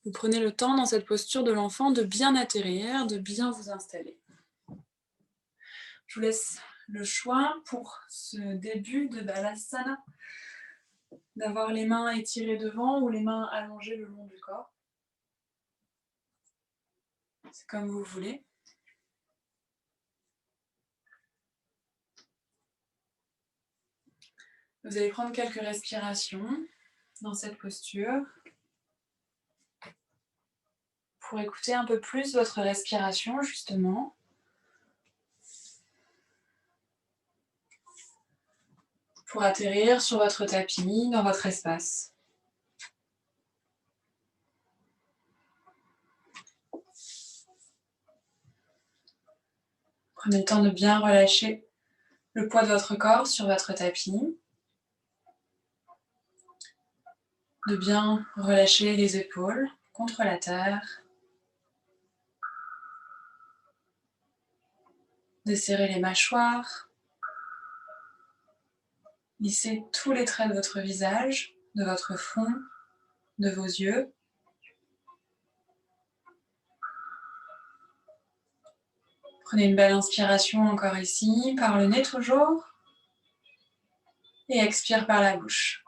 Vous prenez le temps dans cette posture de l'enfant de bien atterrir, de bien vous installer. Je vous laisse le choix pour ce début de Balasana, d'avoir les mains étirées devant ou les mains allongées le long du corps. C'est comme vous voulez. Vous allez prendre quelques respirations dans cette posture pour écouter un peu plus votre respiration, justement. Pour atterrir sur votre tapis, dans votre espace. Prenez le temps de bien relâcher le poids de votre corps sur votre tapis. De bien relâcher les épaules contre la terre. Desserrer les mâchoires. Lissez tous les traits de votre visage, de votre front, de vos yeux. Prenez une belle inspiration encore ici, par le nez toujours. Et expire par la bouche.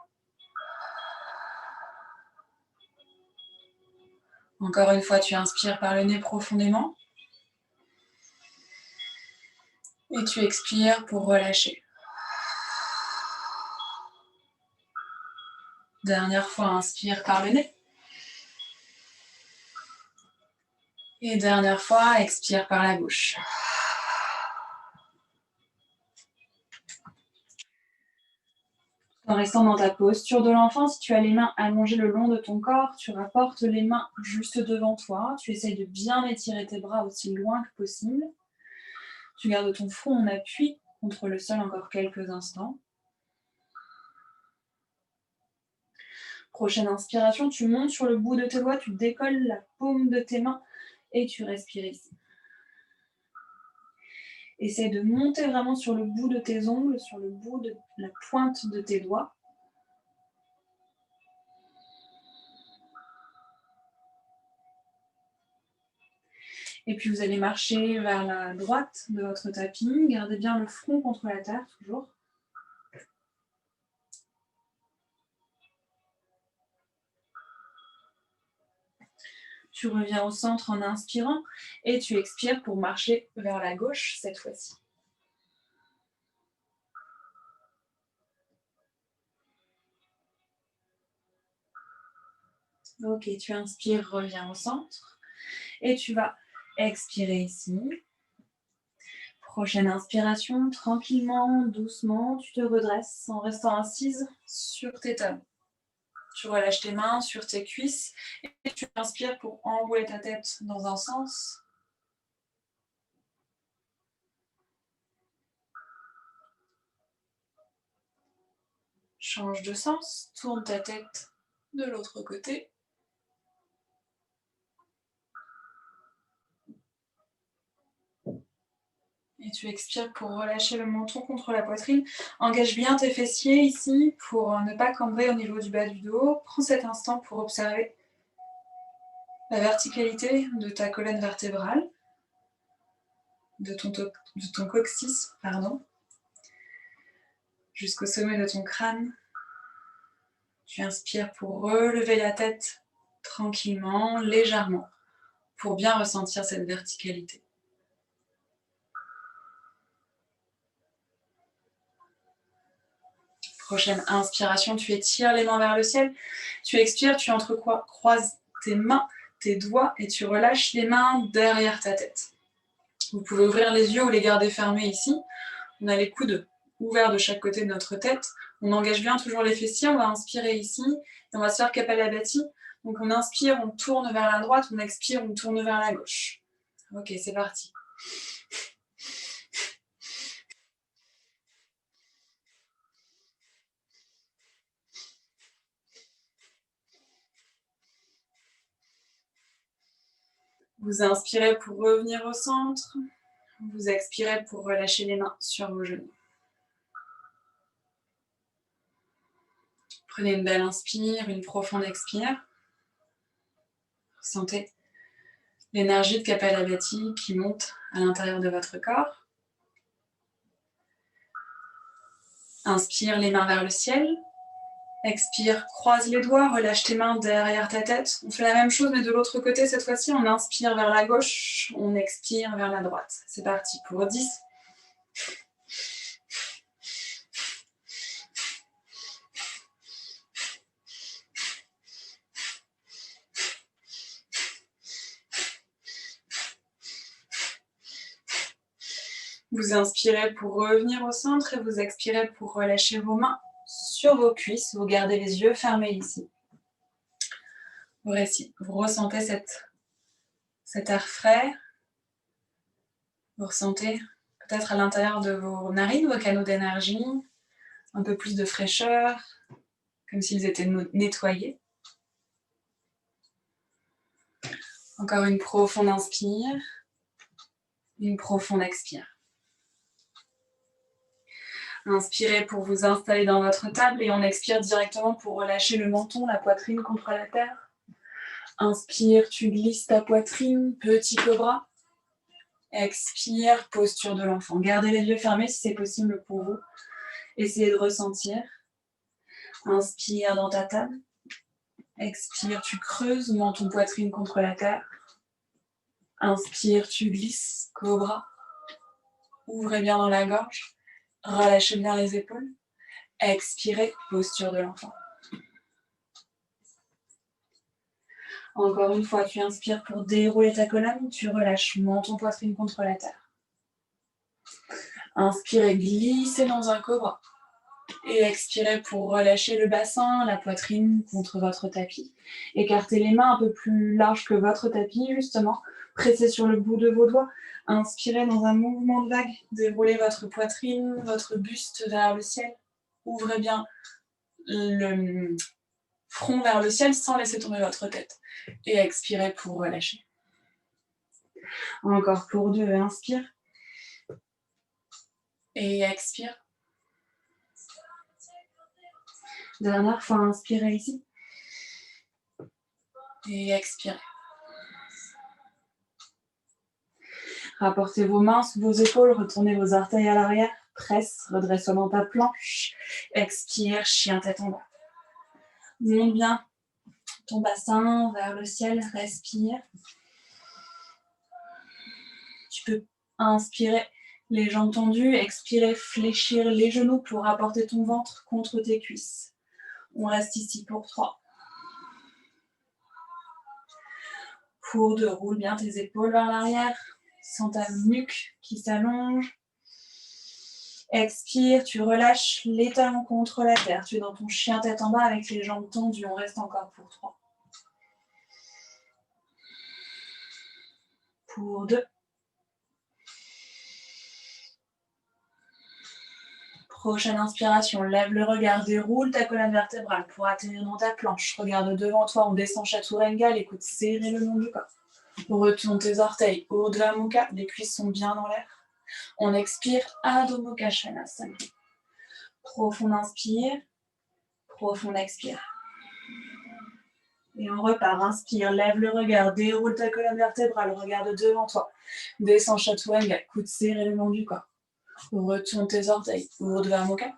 Encore une fois, tu inspires par le nez profondément. Et tu expires pour relâcher. Dernière fois, inspire par le nez. Et dernière fois, expire par la bouche. En restant dans ta posture de l'enfant, si tu as les mains allongées le long de ton corps, tu rapportes les mains juste devant toi. Tu essayes de bien étirer tes bras aussi loin que possible. Tu gardes ton front en appui contre le sol encore quelques instants. Prochaine inspiration, tu montes sur le bout de tes doigts, tu décolles la paume de tes mains et tu respires ici. Essaie de monter vraiment sur le bout de tes ongles, sur le bout de la pointe de tes doigts. Et puis vous allez marcher vers la droite de votre tapis. Gardez bien le front contre la terre, toujours. Tu reviens au centre en inspirant et tu expires pour marcher vers la gauche cette fois-ci. Ok, tu inspires, reviens au centre et tu vas expirer ici. Prochaine inspiration, tranquillement, doucement, tu te redresses en restant assise sur tes talons. Tu relâches tes mains sur tes cuisses et tu inspires pour enrouler ta tête dans un sens. Change de sens, tourne ta tête de l'autre côté. Et tu expires pour relâcher le menton contre la poitrine. Engage bien tes fessiers ici pour ne pas cambrer au niveau du bas du dos. Prends cet instant pour observer la verticalité de ta colonne vertébrale, de ton coccyx, jusqu'au sommet de ton crâne. Tu inspires pour relever la tête tranquillement, légèrement, pour bien ressentir cette verticalité. Prochaine inspiration, tu étires les mains vers le ciel. Tu expires, tu entrecroises tes mains, tes doigts et tu relâches les mains derrière ta tête. Vous pouvez ouvrir les yeux ou les garder fermés ici. On a les coudes ouverts de chaque côté de notre tête. On engage bien toujours les fessiers. On va inspirer ici et on va se faire Kapalabhati. Donc on inspire, on tourne vers la droite. On expire, on tourne vers la gauche. Ok, c'est parti. Vous inspirez pour revenir au centre. Vous expirez pour relâcher les mains sur vos genoux. Prenez une belle inspire, une profonde expire. Ressentez l'énergie de Kapalabhati qui monte à l'intérieur de votre corps. Inspire les mains vers le ciel. Expire, croise les doigts, relâche tes mains derrière ta tête. On fait la même chose mais de l'autre côté cette fois-ci. On inspire vers la gauche, on expire vers la droite. C'est parti pour 10. Vous inspirez pour revenir au centre et vous expirez pour relâcher vos mains sur vos cuisses. Vous gardez les yeux fermés ici. Vous ressentez cet air frais. Vous ressentez peut-être à l'intérieur de vos narines, vos canaux d'énergie, un peu plus de fraîcheur, comme s'ils étaient nettoyés. Encore une profonde inspire, une profonde expire. Inspirez pour vous installer dans votre table et on expire directement pour relâcher le menton, la poitrine contre la terre. Inspire, tu glisses ta poitrine, petit cobra. Expire, posture de l'enfant. Gardez les yeux fermés si c'est possible pour vous. Essayez de ressentir. Inspire dans ta table. Expire, tu creuses, menton, poitrine contre la terre. Inspire, tu glisses, cobra. Ouvrez bien dans la gorge. Relâchez bien les épaules. Expirez, posture de l'enfant. Encore une fois, tu inspires pour dérouler ta colonne. Tu relâches menton, poitrine contre la terre. Inspirez, glissez dans un cobra. Et expirez pour relâcher le bassin, la poitrine contre votre tapis. Écartez les mains un peu plus larges que votre tapis, justement. Pressez sur le bout de vos doigts. Inspirez dans un mouvement de vague. Déroulez votre poitrine, votre buste vers le ciel. Ouvrez bien le front vers le ciel sans laisser tomber votre tête. Et expirez pour relâcher. Encore pour 2, inspire. Et expire. Dernière fois, inspirez ici. Et expirez. Rapportez vos mains sous vos épaules, retournez vos orteils à l'arrière. Presse, redressement ta planche. Expire, chien tête en bas. Monte bien ton bassin vers le ciel, respire. Tu peux inspirer les jambes tendues, expirer, fléchir les genoux pour apporter ton ventre contre tes cuisses. On reste ici pour 3. Pour 2, roule bien tes épaules vers l'arrière. Sens ta nuque qui s'allonge. Expire, tu relâches les talons contre la terre. Tu es dans ton chien tête en bas avec les jambes tendues. On reste encore pour 3. Pour 2. Prochaine inspiration, lève le regard, déroule ta colonne vertébrale pour atterrir dans ta planche. Regarde devant toi, on descend Chaturanga, les coudes serrés le long du corps. Retourne tes orteils, Urdhva Mukha, les cuisses sont bien dans l'air. On expire, Adho Mukha Svanasana. Profonde inspire, profonde expire. Et on repart, inspire, lève le regard, déroule ta colonne vertébrale, regarde devant toi. Descends Chaturanga, coudes serrés le long du corps. Retourne tes orteils, Urdhva Mukha.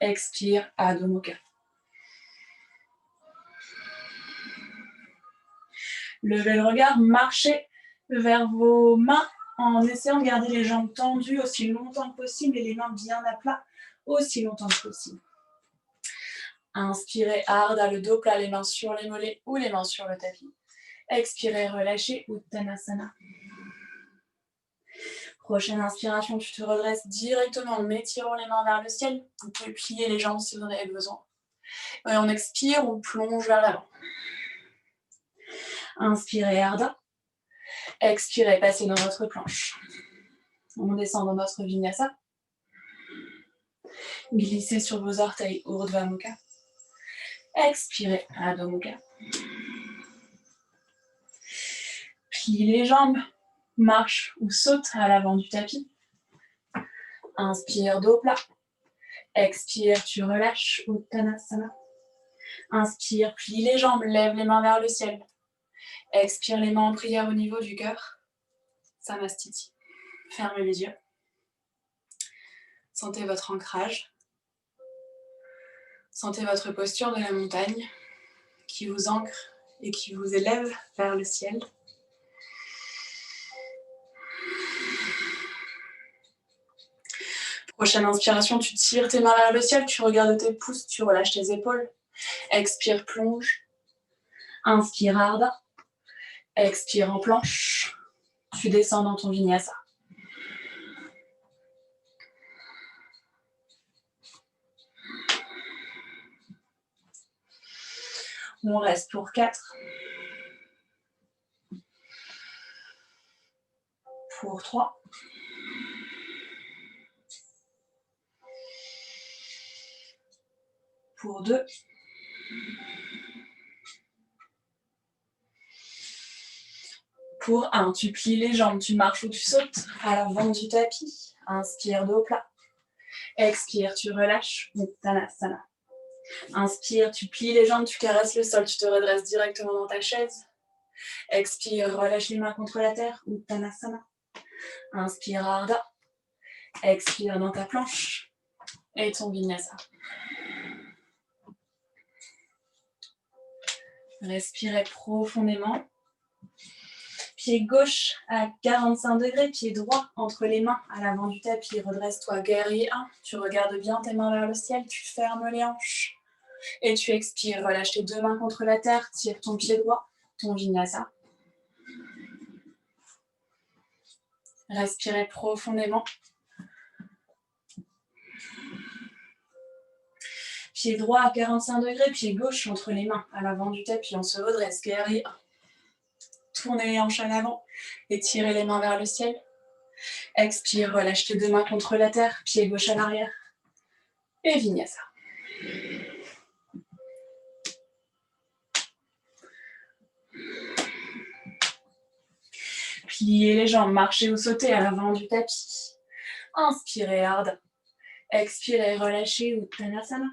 Expire, Adho Mukha. Levez le regard, marchez vers vos mains en essayant de garder les jambes tendues aussi longtemps que possible et les mains bien à plat aussi longtemps que possible. Inspirez, Ardha, le dos plat, les mains sur les mollets ou les mains sur le tapis. Expirez, relâchez, Uttanasana. Prochaine inspiration, tu te redresses directement en étirant les mains vers le ciel. Vous pouvez plier les jambes si vous en avez besoin. Et on expire, on plonge vers l'avant. Inspirez, Ardha. Expirez, passez dans votre planche. On descend dans notre vinyasa. Glissez sur vos orteils, Urdhva Mukha. Expirez, Adho Mukha. Plie les jambes, marche ou saute à l'avant du tapis. Inspire, dos plat. Expire, tu relâches, Uttanasana. Inspire, plie les jambes, lève les mains vers le ciel. Expire les mains en prière au niveau du cœur. Samastiti. Fermez les yeux. Sentez votre ancrage. Sentez votre posture de la montagne qui vous ancre et qui vous élève vers le ciel. Prochaine inspiration, tu tires tes mains vers le ciel, tu regardes tes pouces, tu relâches tes épaules. Expire, plonge. Inspire, Ardha. Expire en planche. Tu descends dans ton vinyasa. On reste pour 4. Pour 3. Pour 2. Pour 1, tu plies les jambes, tu marches ou tu sautes à l'avant du tapis. Inspire, dos plat. Expire, tu relâches. Uttanasana. Inspire, tu plies les jambes, tu caresses le sol, tu te redresses directement dans ta chaise. Expire, relâche les mains contre la terre. Uttanasana. Inspire, Ardha. Expire dans ta planche. Et ton vinyasa. Respirez profondément. Pied gauche à 45 degrés, pied droit entre les mains à l'avant du tapis. Redresse-toi, guerrier 1. Tu regardes bien tes mains vers le ciel, tu fermes les hanches. Et tu expires, relâche tes 2 mains contre la terre, tire ton pied droit, ton vinyasa. Respirez profondément. Pied droit à 45 degrés, pied gauche entre les mains à l'avant du tapis. On se redresse, guerrier 1. Tournez les hanches à l'avant et tirez les mains vers le ciel. Expire, relâche tes 2 mains contre la terre, pied gauche à l'arrière. Et vinyasa. Pliez les jambes, marchez ou sautez à l'avant du tapis. Inspirez, Ardha. Expirez, relâchez, Uttanasana.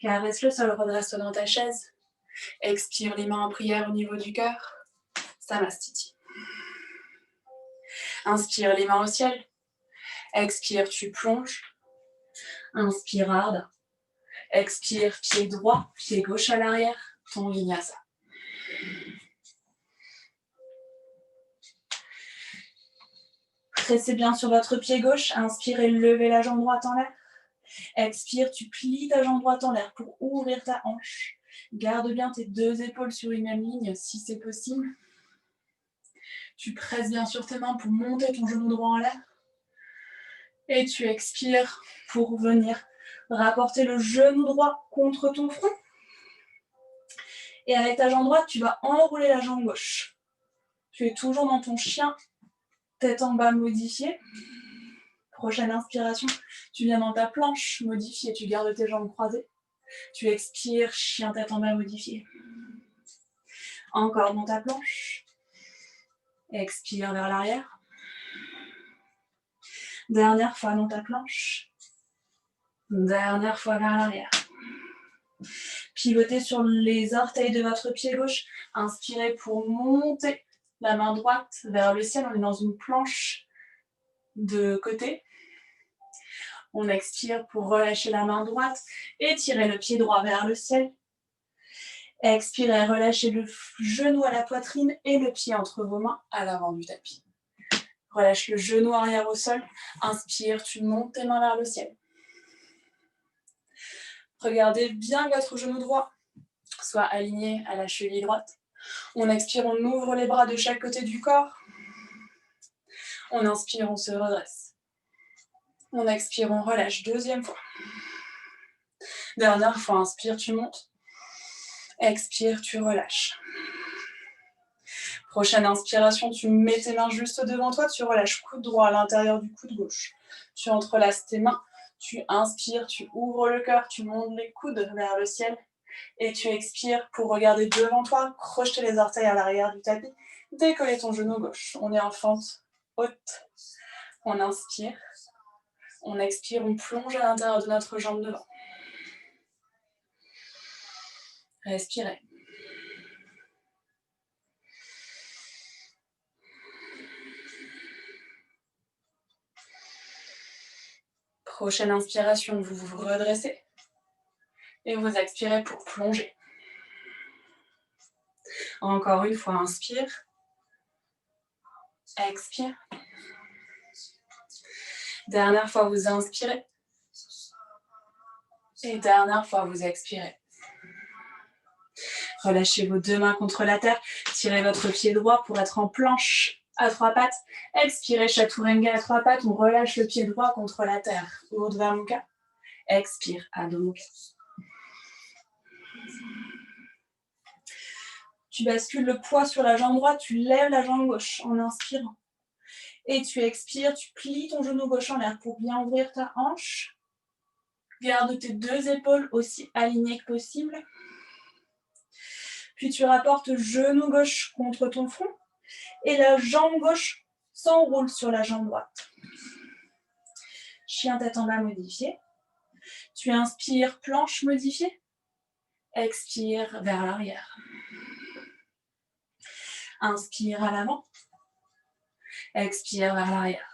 Caresse le sol, redresse-toi dans ta chaise. Expire les mains en prière au niveau du cœur. Samastiti. Inspire les mains au ciel. Expire, tu plonges. Inspire, Ardha. Expire, pied droit, pied gauche à l'arrière, ton vinyasa. Pressez bien sur votre pied gauche. Inspirez, levez la jambe droite en l'air. Expire, tu plies ta jambe droite en l'air pour ouvrir ta hanche. Garde bien tes 2 épaules sur une même ligne si c'est possible. Tu presses bien sur tes mains pour monter ton genou droit en l'air. Et tu expires pour venir rapporter le genou droit contre ton front. Et avec ta jambe droite, tu vas enrouler la jambe gauche. Tu es toujours dans ton chien, tête en bas modifiée. Prochaine inspiration, tu viens dans ta planche modifiée, tu gardes tes jambes croisées. Tu expires, chien tête en bas modifié. Encore dans ta planche. Expire vers l'arrière. Dernière fois dans ta planche. Dernière fois vers l'arrière. Pivotez sur les orteils de votre pied gauche. Inspirez pour monter la main droite vers le ciel. On est dans une planche de côté. On expire pour relâcher la main droite et tirer le pied droit vers le ciel. Expirez, relâchez le genou à la poitrine et le pied entre vos mains à l'avant du tapis. Relâche le genou arrière au sol. Inspire, tu montes tes mains vers le ciel. Regardez bien que votre genou droit soit aligné à la cheville droite. On expire, on ouvre les bras de chaque côté du corps. On inspire, on se redresse. On expire, on relâche. 2e fois. Dernière fois, inspire, tu montes. Expire, tu relâches. Prochaine inspiration, tu mets tes mains juste devant toi, tu relâches coude droit à l'intérieur du coude gauche. Tu entrelaces tes mains, tu inspires, tu ouvres le cœur, tu montes les coudes vers le ciel et tu expires pour regarder devant toi, crocheter les orteils à l'arrière du tapis, décoller ton genou gauche. On est en fente haute. On inspire, on expire, on plonge à l'intérieur de notre jambe devant. Respirez. Prochaine inspiration, vous vous redressez. Et vous expirez pour plonger. Encore une fois, inspire. Expire. Dernière fois, vous inspirez. Et dernière fois, vous expirez. Relâchez vos deux mains contre la terre. Tirez votre pied droit pour être en planche à trois pattes. Expirez, Chaturanga à trois pattes. On relâche le pied droit contre la terre. Urdhva Mukha. Expire, Adho Mukha. Tu bascules le poids sur la jambe droite. Tu lèves la jambe gauche en inspirant. Et tu expires, tu plies ton genou gauche en l'air pour bien ouvrir ta hanche. Garde tes deux épaules aussi alignées que possible. Puis tu rapportes genou gauche contre ton front et la jambe gauche s'enroule sur la jambe droite. Chien tête en bas modifié. Tu inspires, planche modifiée. Expire vers l'arrière. Inspire à l'avant. Expire vers l'arrière.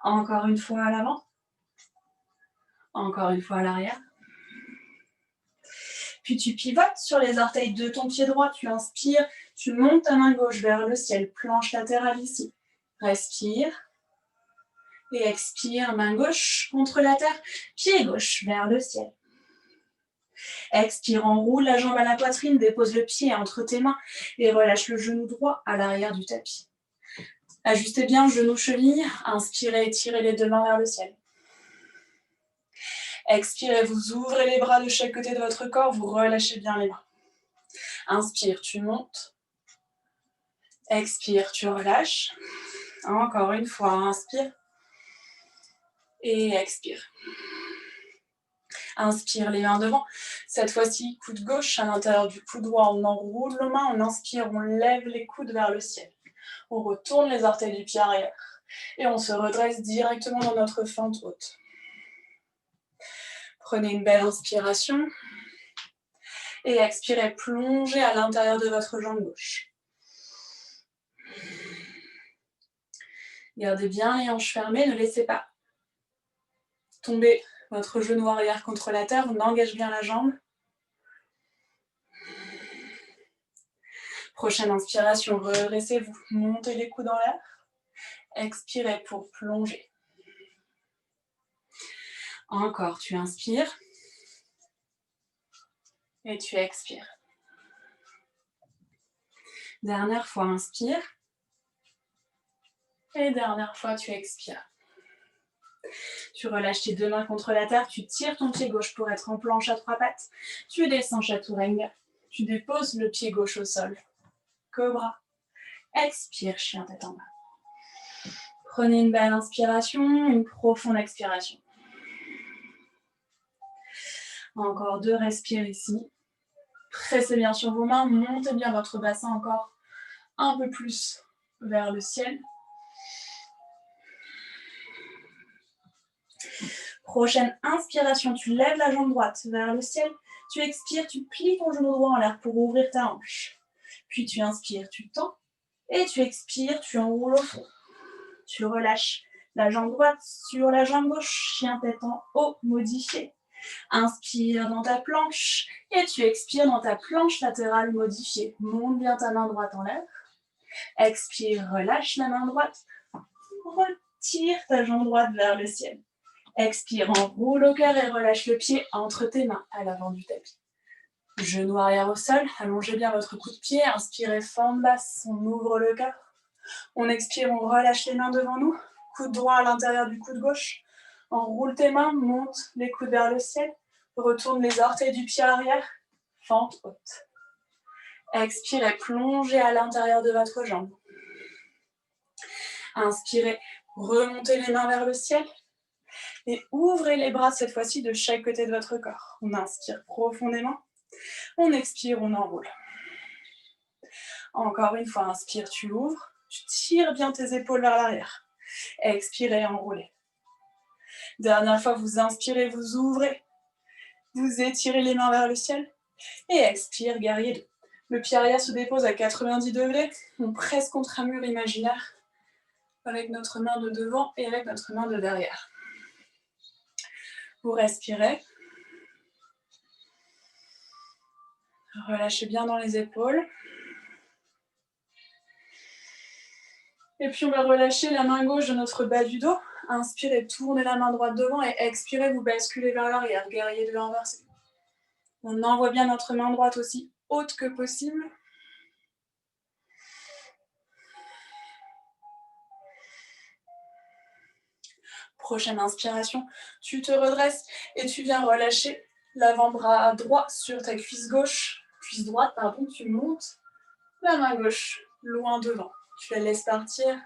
Encore une fois à l'avant. Encore une fois à l'arrière. Puis tu pivotes sur les orteils de ton pied droit. Tu inspires, tu montes ta main gauche vers le ciel. Planche latérale ici. Respire. Et expire, main gauche contre la terre. Pied gauche vers le ciel. Expire, enroule la jambe à la poitrine. Dépose le pied entre tes mains. Et relâche le genou droit à l'arrière du tapis. Ajustez bien genou cheville. Inspirez, tirez les deux mains vers le ciel. Expirez, vous ouvrez les bras de chaque côté de votre corps, vous relâchez bien les mains. Inspire, tu montes. Expire, tu relâches. Encore une fois, inspire. Et expire. Inspire, les mains devant. Cette fois-ci, coude gauche à l'intérieur du coude droit. On enroule nos mains, on inspire, on lève les coudes vers le ciel. On retourne les orteils du pied arrière. Et on se redresse directement dans notre fente haute. Prenez une belle inspiration. Et expirez, plongez à l'intérieur de votre jambe gauche. Gardez bien les hanches fermées, ne laissez pas tomber votre genou arrière contre la terre, on engage bien la jambe. Prochaine inspiration, redressez-vous, montez les coudes en l'air. Expirez pour plonger. Encore, tu inspires. Et tu expires. Dernière fois, inspire. Et dernière fois, tu expires. Tu relâches tes deux mains contre la terre, tu tires ton pied gauche pour être en planche à trois pattes. Tu descends Chaturanga. Tu déposes le pied gauche au sol. Cobra. Expire, chien tête en bas. Prenez une belle inspiration, une profonde expiration. Encore deux respires ici. Pressez bien sur vos mains, montez bien votre bassin encore un peu plus vers le ciel. Prochaine inspiration, tu lèves la jambe droite vers le ciel. Tu expires, tu plies ton genou droit en l'air pour ouvrir ta hanche. Puis tu inspires, tu tends. Et tu expires, tu enroules au fond. Tu relâches la jambe droite sur la jambe gauche, chien tête en haut, modifié. Inspire dans ta planche et tu expires dans ta planche latérale modifiée. Monte bien ta main droite en l'air. Expire, relâche la main droite. Retire ta jambe droite vers le ciel. Expire, enroule au cœur et relâche le pied entre tes mains à l'avant du tapis. Genou arrière au sol, allongez bien votre coup de pied. Inspirez, forme basse, on ouvre le cœur. On expire, on relâche les mains devant nous. Coude droit à l'intérieur du coude gauche. Enroule tes mains, monte les coudes vers le ciel. Retourne les orteils du pied arrière. Fente haute. Expirez, plongez à l'intérieur de votre jambe. Inspirez, remontez les mains vers le ciel. Et ouvrez les bras cette fois-ci de chaque côté de votre corps. On inspire profondément. On expire, on enroule. Encore une fois, inspire, tu ouvres. Tu tires bien tes épaules vers l'arrière. Expirez, enroulez. Dernière fois, vous inspirez, vous ouvrez. Vous étirez les mains vers le ciel. Et expire, guerrier 2. Le pied arrière se dépose à 90 degrés. On presse contre un mur imaginaire avec notre main de devant et avec notre main de derrière. Vous respirez. Relâchez bien dans les épaules. Et puis on va relâcher la main gauche de notre bas du dos. Inspirez, tournez la main droite devant et expirez, vous basculez vers l'arrière. Guerrier 2 inversé. On envoie bien notre main droite aussi haute que possible. Prochaine inspiration, tu te redresses et tu viens relâcher l'avant-bras droit sur ta cuisse droite, tu montes la main gauche loin devant. Tu la laisses partir.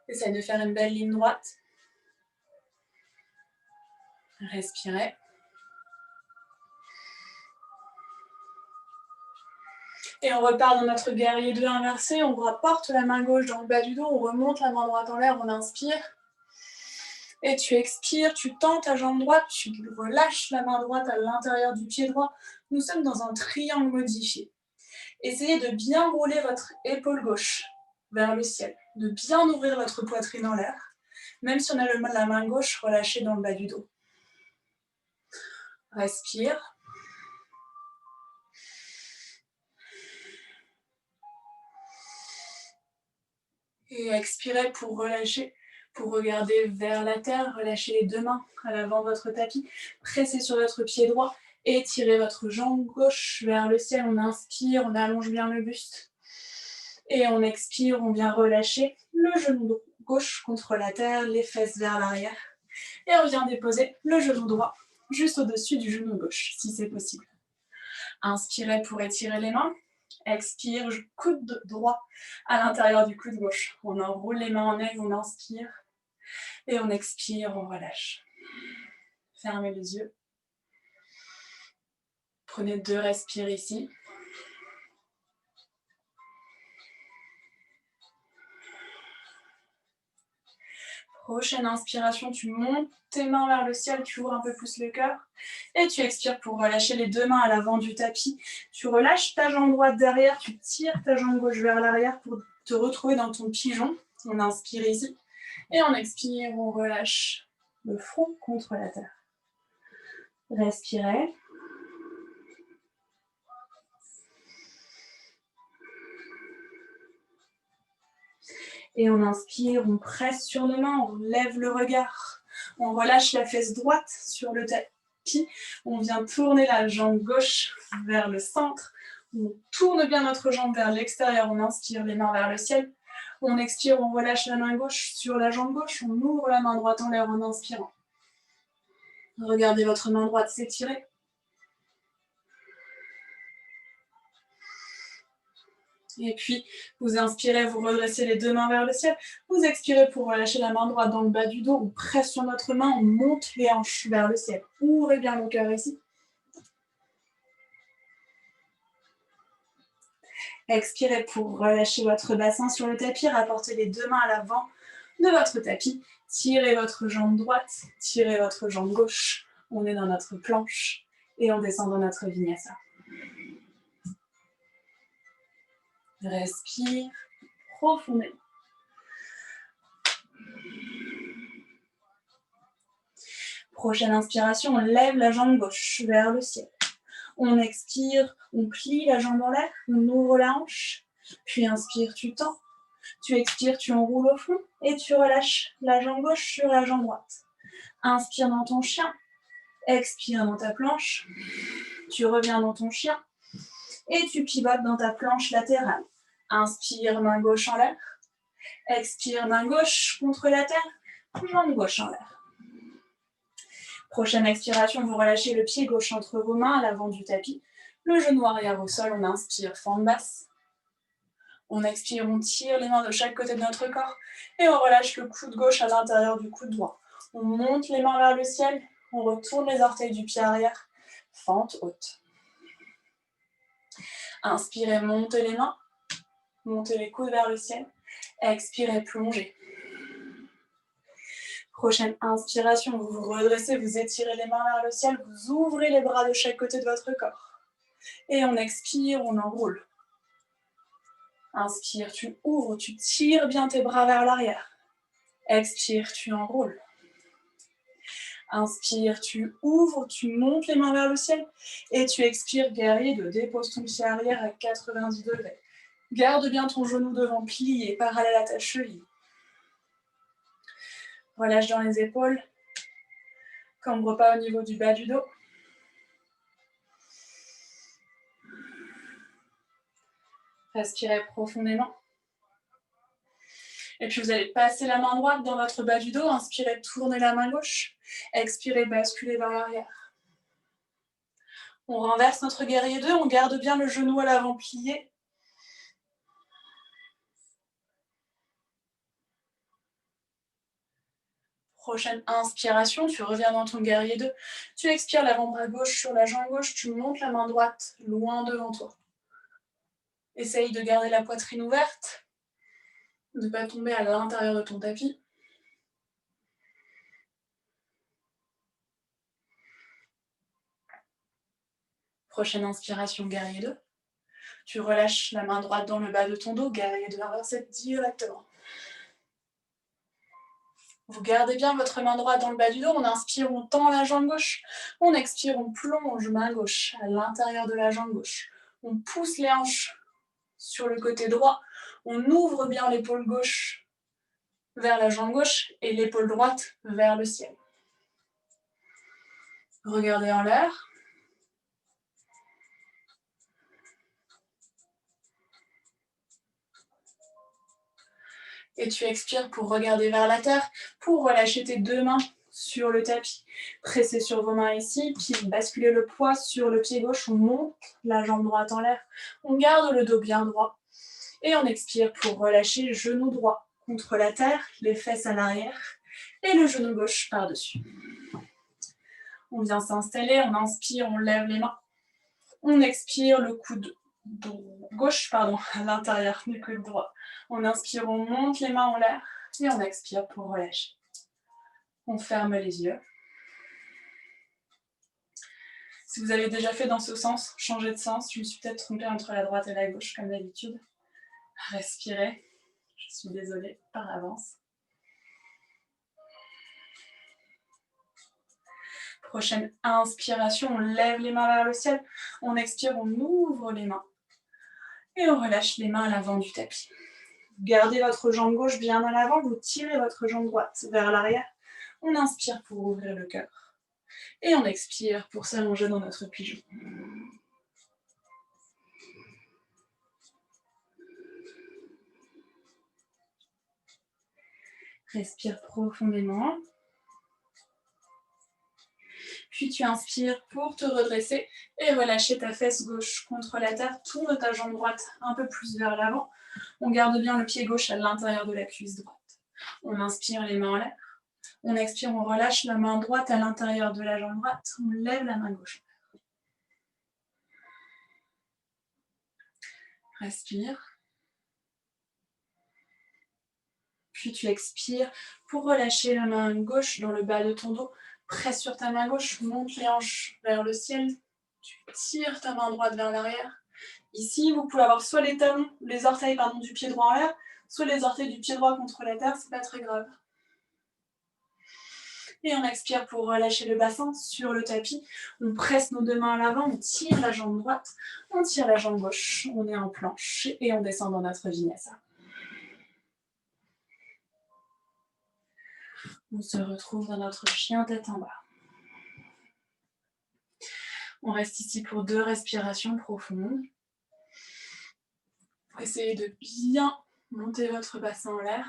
Essaye de faire une belle ligne droite. Respirez. Et on repart dans notre guerrier 2 inversé. On rapporte la main gauche dans le bas du dos. On remonte la main droite en l'air. On inspire. Et tu expires, tu tends ta jambe droite, tu relâches la main droite à l'intérieur du pied droit. Nous sommes dans un triangle modifié. Essayez de bien rouler votre épaule gauche vers le ciel, de bien ouvrir votre poitrine en l'air, même si on a la main gauche relâchée dans le bas du dos. Respire. Et expirez pour relâcher, pour regarder vers la terre, relâchez les deux mains à l'avant de votre tapis, pressez sur votre pied droit, étirez votre jambe gauche vers le ciel, on inspire, on allonge bien le buste. Et on expire, on vient relâcher le genou gauche contre la terre, les fesses vers l'arrière. Et on vient déposer le genou droit juste au-dessus du genou gauche, si c'est possible. Inspirez pour étirer les mains. Expire, coude droit à l'intérieur du coude gauche. On enroule les mains en aigle, on inspire. Et on expire, on relâche. Fermez les yeux. Prenez 2 respires ici. Prochaine inspiration, tu montes tes mains vers le ciel, tu ouvres un peu plus le cœur. Et tu expires pour relâcher les deux mains à l'avant du tapis. Tu relâches ta jambe droite derrière, tu tires ta jambe gauche vers l'arrière pour te retrouver dans ton pigeon. On inspire ici. Et on expire, on relâche le front contre la terre. Respirez. Et on inspire, on presse sur nos mains, on lève le regard. On relâche la fesse droite sur le tapis. On vient tourner la jambe gauche vers le centre. On tourne bien notre jambe vers l'extérieur. On inspire, les mains vers le ciel. On expire, on relâche la main gauche sur la jambe gauche. On ouvre la main droite en l'air en inspirant. Regardez votre main droite s'étirer. Et puis, vous inspirez, vous redressez les deux mains vers le ciel. Vous expirez pour relâcher la main droite dans le bas du dos. On presse sur notre main, on monte les hanches vers le ciel. Ouvrez bien le cœur ici. Expirez pour relâcher votre bassin sur le tapis. Rapportez les deux mains à l'avant de votre tapis. Tirez votre jambe droite, tirez votre jambe gauche. On est dans notre planche et on descend dans notre vinyasa. Respire profondément. Prochaine inspiration, on lève la jambe gauche vers le ciel. On expire, on plie la jambe en l'air, on ouvre la hanche. Puis inspire, tu tends. Tu expires, tu enroules au fond et tu relâches la jambe gauche sur la jambe droite. Inspire dans ton chien. Expire dans ta planche. Tu reviens dans ton chien. Et tu pivotes dans ta planche latérale. Inspire, main gauche en l'air. Expire, main gauche contre la terre. Jambe gauche en l'air. Prochaine expiration, vous relâchez le pied gauche entre vos mains à l'avant du tapis. Le genou arrière au sol, on inspire, fente basse. On expire, on tire les mains de chaque côté de notre corps. Et on relâche le coude gauche à l'intérieur du coude droit. On monte les mains vers le ciel. On retourne les orteils du pied arrière. Fente haute. Inspirez, montez les mains. Montez les coudes vers le ciel. Expirez, plongez. Prochaine inspiration, vous vous redressez, vous étirez les mains vers le ciel, vous ouvrez les bras de chaque côté de votre corps. Et on expire, on enroule. Inspire, tu ouvres, tu tires bien tes bras vers l'arrière. Expire, tu enroules. Inspire, tu ouvres, tu montes les mains vers le ciel. Et tu expires, guerrier 2. Dépose ton pied arrière à 90 degrés. Garde bien ton genou devant, plié, parallèle à ta cheville. Relâche dans les épaules. Cambre pas au niveau du bas du dos. Respirez profondément. Et puis vous allez passer la main droite dans votre bas du dos. Inspirez, tournez la main gauche. Expirez, basculez vers l'arrière. On renverse notre guerrier 2. On garde bien le genou à l'avant plié. Prochaine inspiration, tu reviens dans ton guerrier 2. Tu expires l'avant-bras gauche sur la jambe gauche. Tu montes la main droite loin devant toi. Essaye de garder la poitrine ouverte. De ne pas tomber à l'intérieur de ton tapis. Prochaine inspiration, guerrier 2. Tu relâches la main droite dans le bas de ton dos, guerrier 2 inversé directement. Vous gardez bien votre main droite dans le bas du dos. On inspire, on tend la jambe gauche. On expire, on plonge main gauche à l'intérieur de la jambe gauche. On pousse les hanches sur le côté droit. On ouvre bien l'épaule gauche vers la jambe gauche et l'épaule droite vers le ciel. Regardez en l'air. Et tu expires pour regarder vers la terre, pour relâcher tes deux mains sur le tapis. Pressez sur vos mains ici, puis basculez le poids sur le pied gauche. On monte la jambe droite en l'air. On garde le dos bien droit. Et on expire pour relâcher le genou droit contre la terre, les fesses à l'arrière et le genou gauche par-dessus. On vient s'installer, on inspire, on lève les mains. On expire, le coude gauche à l'intérieur du coude droit. On inspire, on monte les mains en l'air et on expire pour relâcher. On ferme les yeux. Si vous avez déjà fait dans ce sens, changez de sens. Je me suis peut-être trompée entre la droite et la gauche comme d'habitude. Respirez. Je suis désolée par avance. Prochaine inspiration, on lève les mains vers le ciel. On expire, on ouvre les mains. Et on relâche les mains à l'avant du tapis. Gardez votre jambe gauche bien à l'avant, vous tirez votre jambe droite vers l'arrière. On inspire pour ouvrir le cœur. Et on expire pour s'allonger dans notre pigeon. Respire profondément. Puis tu inspires pour te redresser et relâcher ta fesse gauche contre la terre. Tourne ta jambe droite un peu plus vers l'avant. On garde bien le pied gauche à l'intérieur de la cuisse droite. On inspire les mains en l'air. On expire, on relâche la main droite à l'intérieur de la jambe droite. On lève la main gauche. Respire. Puis tu expires pour relâcher la main gauche dans le bas de ton dos. Presse sur ta main gauche, monte les hanches vers le ciel. Tu tires ta main droite vers l'arrière. Ici, vous pouvez avoir soit les orteils du pied droit en l'air, soit les orteils du pied droit contre la terre, c'est pas très grave. Et on expire pour relâcher le bassin sur le tapis. On presse nos deux mains à l'avant, on tire la jambe droite, on tire la jambe gauche. On est en planche et on descend dans notre vinyasa. On se retrouve dans notre chien tête en bas. On reste ici pour 2 respirations profondes. Essayez de bien monter votre bassin en l'air.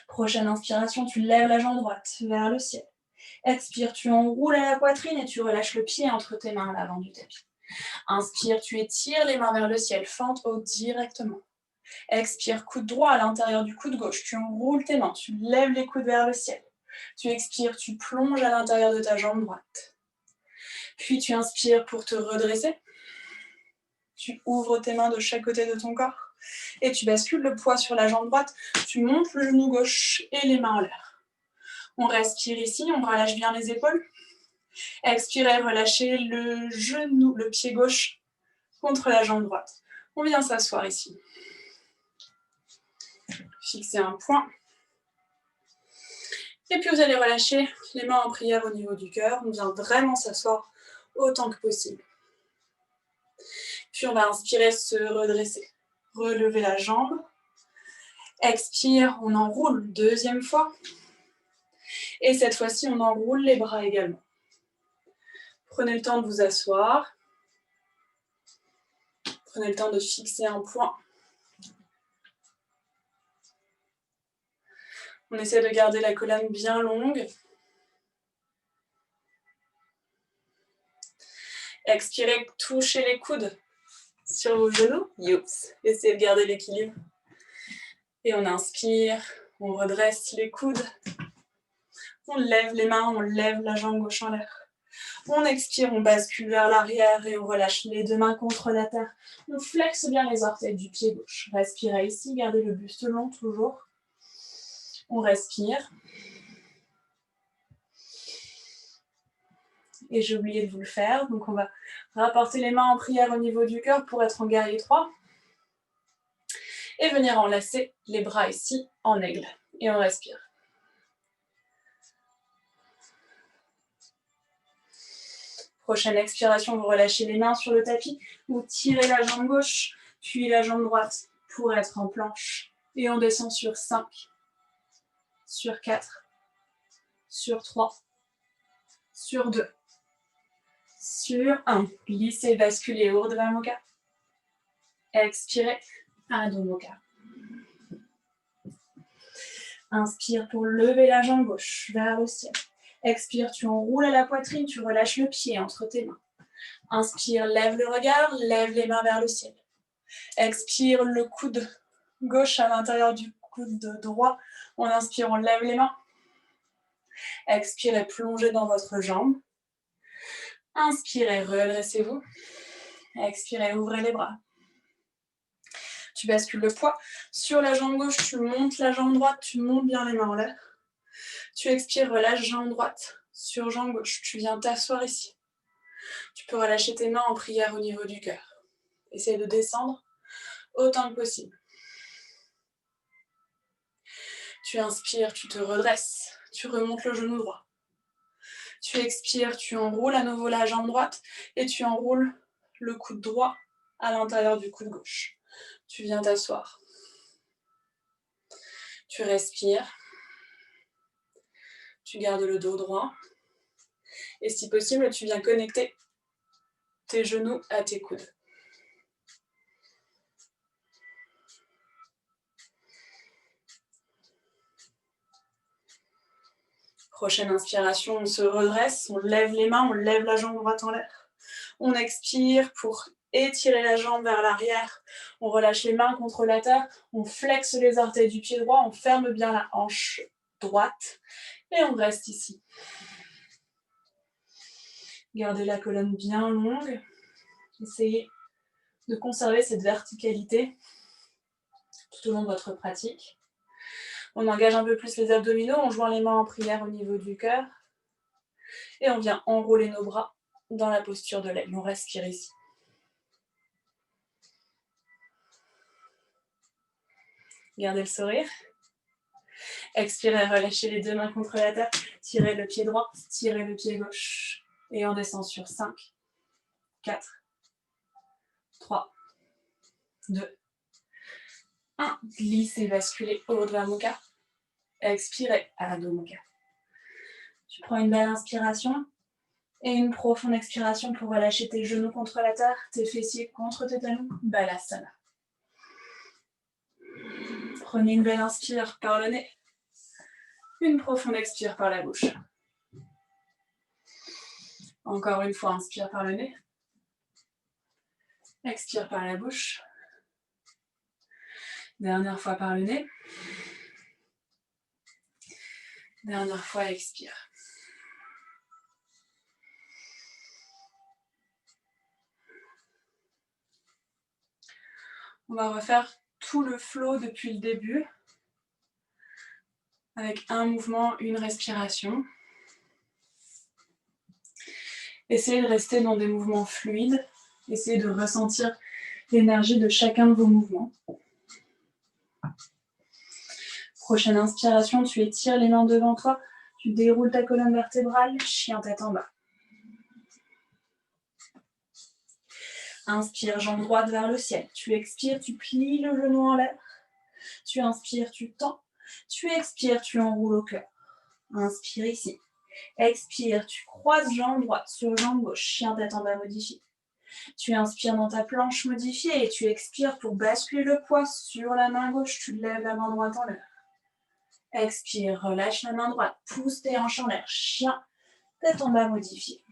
Prochaine inspiration, tu lèves la jambe droite vers le ciel. Expire, tu enroules à la poitrine et tu relâches le pied entre tes mains à l'avant du tapis. Inspire, tu étires les mains vers le ciel, fente haut directement. Expire, coude droit à l'intérieur du coude gauche. Tu enroules tes mains, tu lèves les coudes vers le ciel. Tu expires, tu plonges à l'intérieur de ta jambe droite. Puis tu inspires pour te redresser. Tu ouvres tes mains de chaque côté de ton corps. Et tu bascules le poids sur la jambe droite. Tu montes le genou gauche et les mains en l'air. On respire ici, on relâche bien les épaules. Expirez, relâchez le genou, le pied gauche contre la jambe droite. On vient s'asseoir ici. fixez un point. Et puis vous allez relâcher les mains en prière au niveau du cœur. On vient vraiment s'asseoir autant que possible. Puis on va inspirer, se redresser. Relever la jambe. Expire, on enroule 2e fois. Et cette fois-ci, on enroule les bras également. Prenez le temps de vous asseoir. Prenez le temps de fixer un point. On essaie de garder la colonne bien longue. Expirez, touchez les coudes sur vos genoux. Youps. Essayez de garder l'équilibre. Et on inspire, on redresse les coudes. On lève les mains, on lève la jambe gauche en l'air. On expire, on bascule vers l'arrière et on relâche les 2 mains contre la terre. On flexe bien les orteils du pied gauche. Respirez ici, gardez le buste long toujours. On respire. Et j'ai oublié de vous le faire, donc on va rapporter les mains en prière au niveau du cœur pour être en guerrier 3. Et venir enlacer les bras ici en aigle. Et on respire. Prochaine expiration, vous relâchez les mains sur le tapis, vous tirez la jambe gauche, puis la jambe droite pour être en planche. Et on descend sur 5, sur 4, sur 3, sur 2, sur 1. Glissez, basculez, Urdhva Mukha. Expirez, Adho Mukha. Inspire pour lever la jambe gauche vers le ciel. Expire, tu enroules à la poitrine, tu relâches le pied entre tes mains. Inspire, lève le regard, lève les mains vers le ciel. Expire, le coude gauche à l'intérieur du coude droit. On inspire, on lève les mains. Expirez, plongez dans votre jambe. Inspirez, redressez-vous. Expirez, ouvrez les bras. Tu bascules le poids sur la jambe gauche, tu montes la jambe droite, tu montes bien les mains en l'air. Tu expires, relâche jambe droite sur jambe gauche. Tu viens t'asseoir ici. Tu peux relâcher tes mains en prière au niveau du cœur. Essaye de descendre autant que possible. Tu inspires, tu te redresses. Tu remontes le genou droit. Tu expires, tu enroules à nouveau la jambe droite et tu enroules le coude droit à l'intérieur du coude gauche. Tu viens t'asseoir. Tu respires. Tu gardes le dos droit. Et si possible, tu viens connecter tes genoux à tes coudes. Prochaine inspiration, on se redresse, on lève les mains, on lève la jambe droite en l'air. On expire pour étirer la jambe vers l'arrière. On relâche les mains contre la terre, on flexe les orteils du pied droit, on ferme bien la hanche droite et on reste ici. Gardez la colonne bien longue. Essayez de conserver cette verticalité tout au long de votre pratique. On engage un peu plus les abdominaux, on joint les mains en prière au niveau du cœur. Et on vient enrouler nos bras dans la posture de l'aigle. On respire ici. Gardez le sourire. Expirez, relâchez les 2 mains contre la terre. Tirez le pied droit, tirez le pied gauche. Et on descend sur 5, 4, 3, 2, 1. Glissez, basculez, Urdhva Mukha. Expirez, Adho Mukha. Tu prends une belle inspiration et une profonde expiration pour relâcher tes genoux contre la terre, tes fessiers contre tes talons. Balasana. Prenez une belle inspire par le nez. Une profonde expire par la bouche. Encore une fois, inspire par le nez. Expire par la bouche. Dernière fois par le nez. Dernière fois, expire. On va refaire tout le flow depuis le début, avec un mouvement, une respiration. Essayez de rester dans des mouvements fluides. Essayez de ressentir l'énergie de chacun de vos mouvements. Prochaine inspiration, tu étires les mains devant toi, tu déroules ta colonne vertébrale, chien tête en bas. Inspire, jambe droite vers le ciel. Tu expires, tu plies le genou en l'air. Tu inspires, tu tends. Tu expires, tu enroules au cœur. Inspire ici. Expire, tu croises jambe droite sur jambe gauche, chien tête en bas modifié. Tu inspires dans ta planche modifiée et tu expires pour basculer le poids sur la main gauche. Tu lèves la main droite en l'air. Expire, relâche la main droite, pousse tes hanches en l'air, chien tête en bas modifié.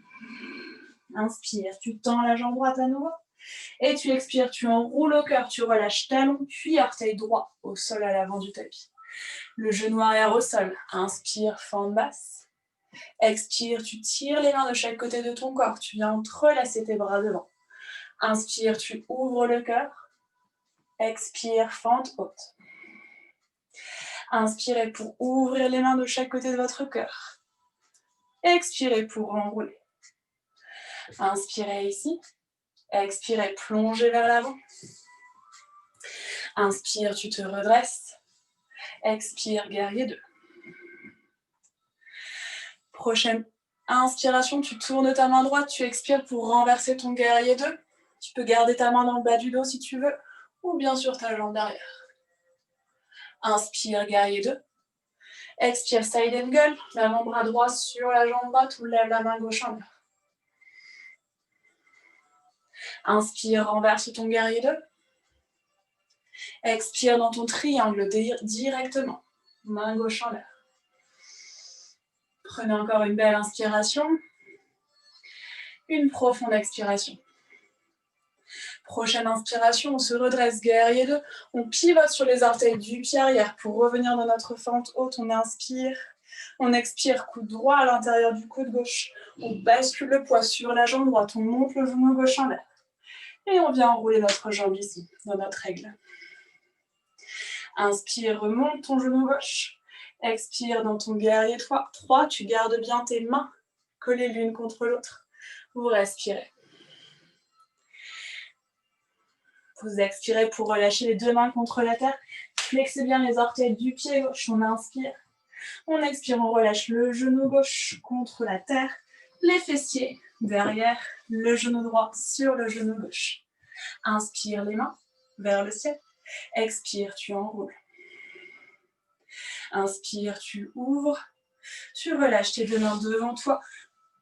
Inspire, tu tends la jambe droite à nouveau. Et tu expires, tu enroules au cœur, tu relâches talon, puis orteil droit au sol à l'avant du tapis. Le genou arrière au sol. Inspire, fente basse. Expire, tu tires les mains de chaque côté de ton corps. Tu viens entrelacer tes bras devant. Inspire, tu ouvres le cœur. Expire, fente haute. Inspirez pour ouvrir les mains de chaque côté de votre cœur. Expirez pour enrouler. Inspirez ici. Expirez, plongez vers l'avant. Inspire, tu te redresses. Expire, guerrier 2. Prochaine inspiration, tu tournes ta main droite, tu expires pour renverser ton guerrier 2. Tu peux garder ta main dans le bas du dos si tu veux, ou bien sur ta jambe derrière. Inspire, guerrier 2. Expire, side angle, l'avant-bras droit sur la jambe droite ou lève la main gauche en l'air. Inspire, renverse ton guerrier 2. Expire dans ton triangle directement, main gauche en l'air. Prenez encore une belle inspiration. Une profonde expiration. Prochaine inspiration, on se redresse, guerrier 2. On pivote sur les orteils du pied arrière pour revenir dans notre fente haute. On inspire, on expire, coude droit à l'intérieur du coude gauche. On bascule le poids sur la jambe droite, on monte le genou gauche en l'air. Et on vient enrouler notre jambe ici, dans notre aigle. Inspire, remonte ton genou gauche. Expire dans ton guerrier 3. Tu gardes bien tes mains collées l'une contre l'autre. Vous respirez. Vous expirez pour relâcher les deux mains contre la terre. Flexez bien les orteils du pied gauche. On inspire. On expire, on relâche le genou gauche contre la terre. Les fessiers derrière, le genou droit sur le genou gauche. Inspire les mains vers le ciel. Expire, tu enroules. Inspire, tu ouvres. Tu relâches tes deux mains devant toi.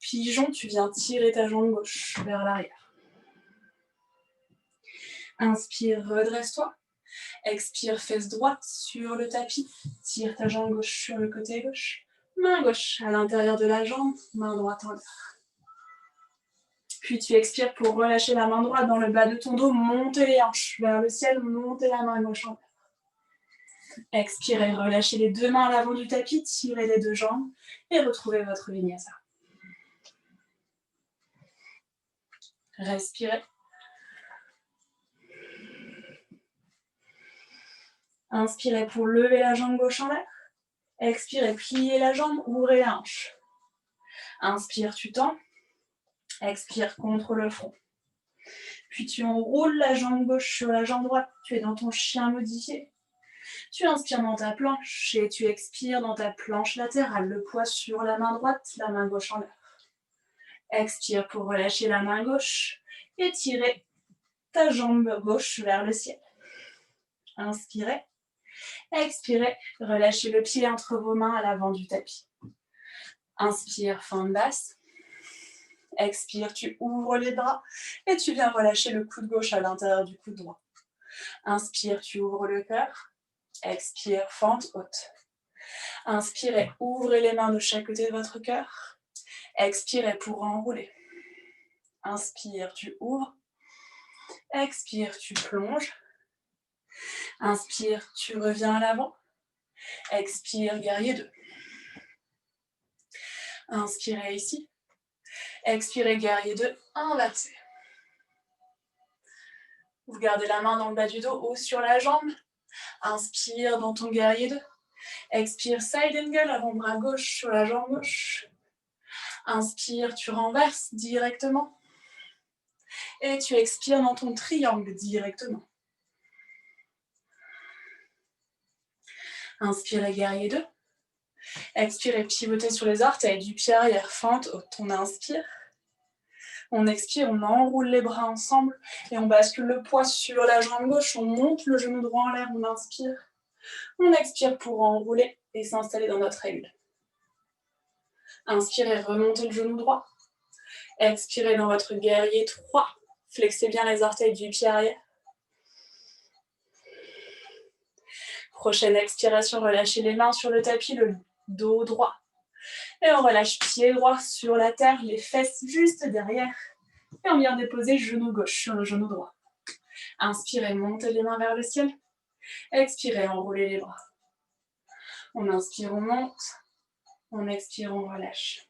Pigeon, tu viens tirer ta jambe gauche vers l'arrière. Inspire, redresse-toi. Expire, fesse droite sur le tapis. Tire ta jambe gauche sur le côté gauche. Main gauche à l'intérieur de la jambe, main droite en l'air. Puis tu expires pour relâcher la main droite dans le bas de ton dos. Montez les hanches vers le ciel, montez la main gauche en l'air. Expirez, relâchez les deux mains à l'avant du tapis, tirez les deux jambes et retrouvez votre vinyasa. Respirez. Inspirez pour lever la jambe gauche en l'air. Expirez, pliez la jambe, ouvrez la hanche. Inspire, tu tends. Expire contre le front. Puis tu enroules la jambe gauche sur la jambe droite. Tu es dans ton chien modifié. Tu inspires dans ta planche et tu expires dans ta planche latérale. Le poids sur la main droite, la main gauche en l'air. Expire pour relâcher la main gauche et tirer ta jambe gauche vers le ciel. Inspirez. Expirez. Relâchez le pied entre vos mains à l'avant du tapis. Inspire, fente basse. Expire, tu ouvres les bras et tu viens relâcher le coude gauche à l'intérieur du coude droit. Inspire, tu ouvres le cœur. Expire, fente haute. Inspirez, ouvrez les mains de chaque côté de votre cœur. Expirez pour enrouler. Inspire, tu ouvres. Expire, tu plonges. Inspire, tu reviens à l'avant. Expire, guerrier 2. Inspirez ici. Expirez, guerrier 2, inversé. Vous gardez la main dans le bas du dos, haut sur la jambe. Inspire dans ton guerrier 2. Expire, side angle, avant-bras gauche sur la jambe gauche. Inspire, tu renverses directement. Et tu expires dans ton triangle directement. Inspirez, guerrier 2. Expirez, pivotez sur les orteils du pied arrière, fente haute. On inspire. On expire, on enroule les bras ensemble et on bascule le poids sur la jambe gauche. On monte le genou droit en l'air, on inspire. On expire pour enrouler et s'installer dans notre aigle. Inspirez, remontez le genou droit. Expirez dans votre guerrier 3. Flexez bien les orteils du pied arrière. Prochaine expiration, relâchez les mains sur le tapis, le dos droit. Et on relâche pied droit sur la terre, les fesses juste derrière. Et on vient déposer genou gauche sur le genou droit. Inspirez, montez les mains vers le ciel. Expirez, enroulez les bras. On inspire, on monte. On expire, on relâche.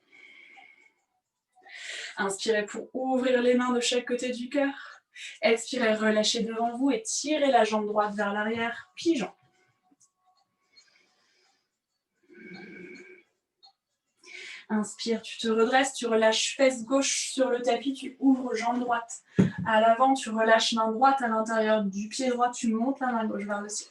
Inspirez pour ouvrir les mains de chaque côté du cœur. Expirez, relâchez devant vous et tirez la jambe droite vers l'arrière, pigeon. Inspire, tu te redresses, tu relâches fesse gauche sur le tapis, tu ouvres jambe droite. À l'avant, tu relâches main droite à l'intérieur du pied droit, tu montes la main gauche vers le ciel.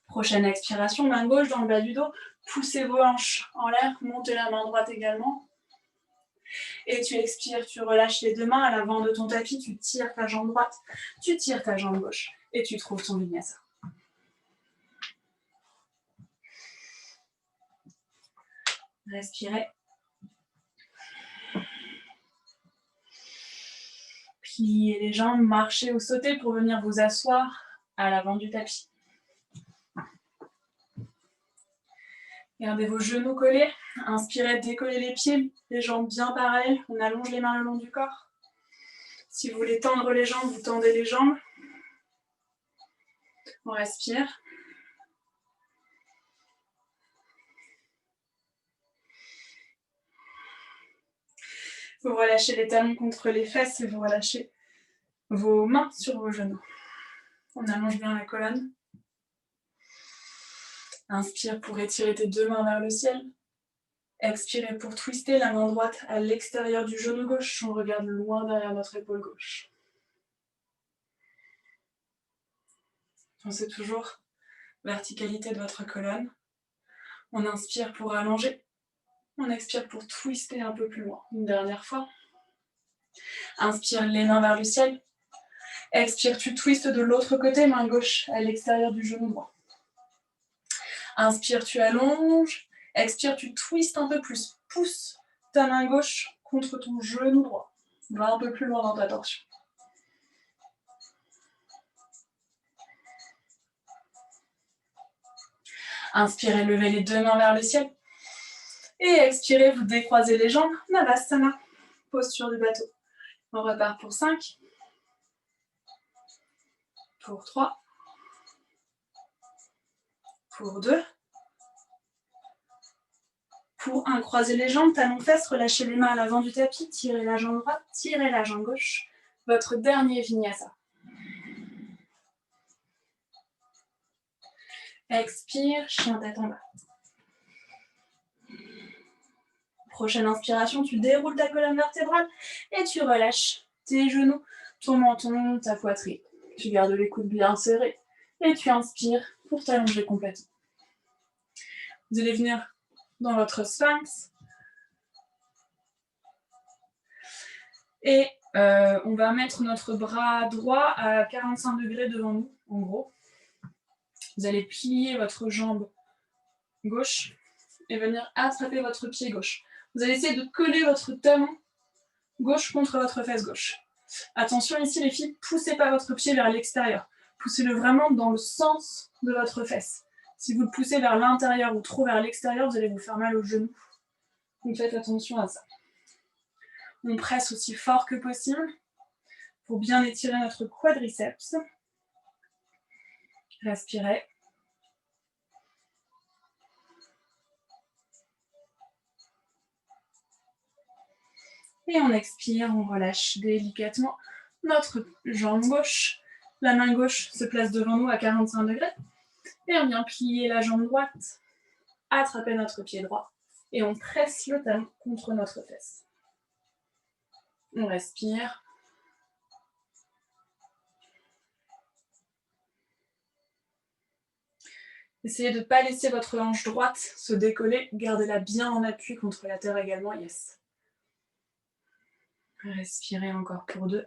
Prochaine expiration, main gauche dans le bas du dos, poussez vos hanches en l'air, montez la main droite également. Et tu expires, tu relâches les deux mains à l'avant de ton tapis, tu tires ta jambe droite, tu tires ta jambe gauche et tu trouves ton vinyasa. Respirez. Pliez les jambes, marchez ou sautez pour venir vous asseoir à l'avant du tapis. Gardez vos genoux collés. Inspirez, décollez les pieds, les jambes bien pareilles. On allonge les mains le long du corps. Si vous voulez tendre les jambes, vous tendez les jambes. On respire. Vous relâchez les talons contre les fesses et vous relâchez vos mains sur vos genoux. On allonge bien la colonne. Inspire pour étirer tes deux mains vers le ciel. Expirez pour twister la main droite à l'extérieur du genou gauche. On regarde loin derrière notre épaule gauche. Pensez toujours verticalité de votre colonne. On inspire pour allonger. On expire pour twister un peu plus loin. Une dernière fois. Inspire les mains vers le ciel. Expire, tu twistes de l'autre côté, main gauche à l'extérieur du genou droit. Inspire, tu allonges. Expire, tu twistes un peu plus. Pousse ta main gauche contre ton genou droit. Va un peu plus loin dans ta torsion. Inspirez, levez les deux mains vers le ciel. Et expirez, vous décroisez les jambes. Navasana. Posture du bateau. On repart pour 5. Pour 3. Pour 2. Pour 1, croisez les jambes, talons fesses, relâchez les mains à l'avant du tapis, tirez la jambe droite, tirez la jambe gauche. Votre dernier vinyasa. Expire, chien tête en bas. Prochaine inspiration, tu déroules ta colonne vertébrale et tu relâches tes genoux, ton menton, ta poitrine. Tu gardes les coudes bien serrés et tu inspires pour t'allonger complètement. Vous allez venir dans votre sphinx. Et on va mettre notre bras droit à 45 degrés devant nous, en gros. Vous allez plier votre jambe gauche et venir attraper votre pied gauche. Vous allez essayer de coller votre talon gauche contre votre fesse gauche. Attention ici les filles, poussez pas votre pied vers l'extérieur. Poussez-le vraiment dans le sens de votre fesse. Si vous le poussez vers l'intérieur ou trop vers l'extérieur, vous allez vous faire mal au genou. Donc faites attention à ça. On presse aussi fort que possible pour bien étirer notre quadriceps. Respirez. Et on expire, on relâche délicatement notre jambe gauche. La main gauche se place devant nous à 45 degrés. Et on vient plier la jambe droite, attraper notre pied droit. Et on presse le talon contre notre fesse. On respire. Essayez de ne pas laisser votre hanche droite se décoller. Gardez-la bien en appui contre la terre également. Yes. Respirez encore pour 2.